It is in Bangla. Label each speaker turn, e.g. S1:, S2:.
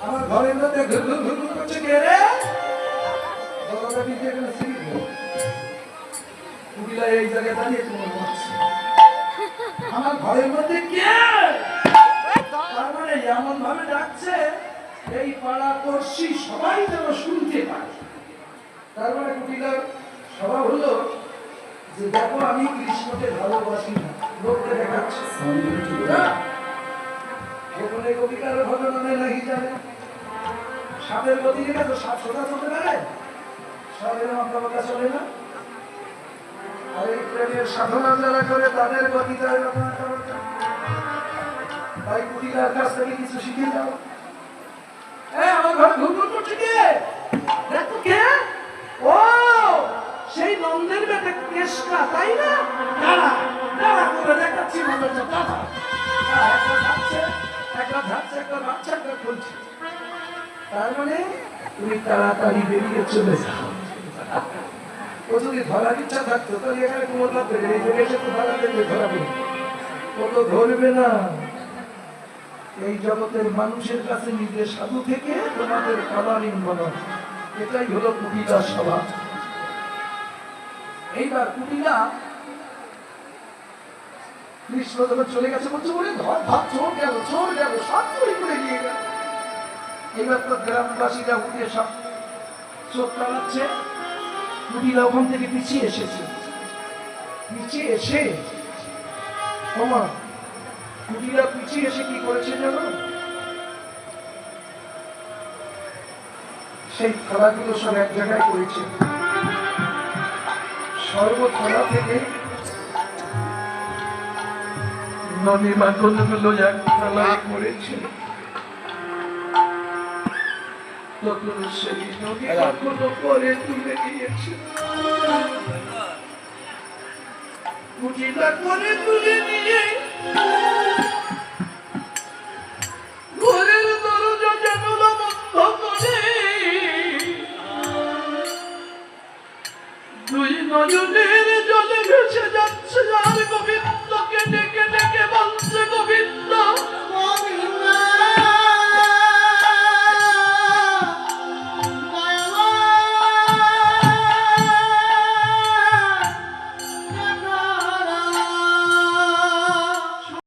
S1: আমার ঘরের মধ্যে ঘুর করছে কে রে? এই জায়গায় দাঁড়িয়ে তোমার আমার ঘরের মধ্যে কে? তার মানে এমন ভাবে ডাকছে এই পাড়া পড়শি সবাই যেন শুনতে পায়। তার মানে কুটিলার স্বভাব হলো যে দেখো আমি কৃষ্ণকে ভালোবাসি না, লোককে দেখাচ্ছে। গোপনে কবিকার ঘটনা নাকি জানে সাপের গতি তো সাপ সোজা চলতে পারে, সাপের মাথা চলে না। আর এই প্রেমের সাধনা যারা করে তাদের গতি তাই কুটিলার কাছ থেকে কিছু শিখে যাও। আমার ঘরে ঘুরঘুর করছে কে? দেখো কে? ও সেই নন্দের বেটে কেশকা, তাই না? দাঁড়া দাঁড়া করে দেখাচ্ছি মজাটা। দাঁড়া একটা ধাচ্ছে একটা ধাচ্ছে একটা বাচ্চা একটা খুলছে। তার মানে তুমি তাড়াতাড়ি বেরিয়ে চলে যাও। ও যদি ধরার ইচ্ছা থাকতো তাহলে এখানে কোমর লাগবে, এই জায়গায় তো ধরা দেবে, ধরাবে ও তো ধরবে না। এই জগতের মানুষের কাছে নিজের সাধু থেকে তোমাদের কালারিং বলা, এটাই হলো কুটিলা স্বভাব। এইবার কুটিলা কৃষ্ণ যখন চলে গেছে বলছে বলে ধর ধর চোর গেল সব চুরি করে নিয়ে গেল। এবার তো গ্রামবাসীরা উঠে সব চোর তাড়াচ্ছে। কুটিলা ওখান থেকে পিছিয়ে এসেছে, পিছিয়ে এসে কুটিলা পিছিয়ে এসে কি করেছে জানো? সেই থালাগুলো সব এক জায়গায় করেছে, সর্বথালা থেকে ননি মাখনগুলো এক থালায় করেছে। তখন সেই ননি মাখন পরে তুলে নিয়েছে, কুটিলা করে তুলে নিয়ে ঘরের দরজা জানালা বন্ধ করে দুই নয়নের জলে ভেসে যাচ্ছে আর গোবিন্দকে ডেকে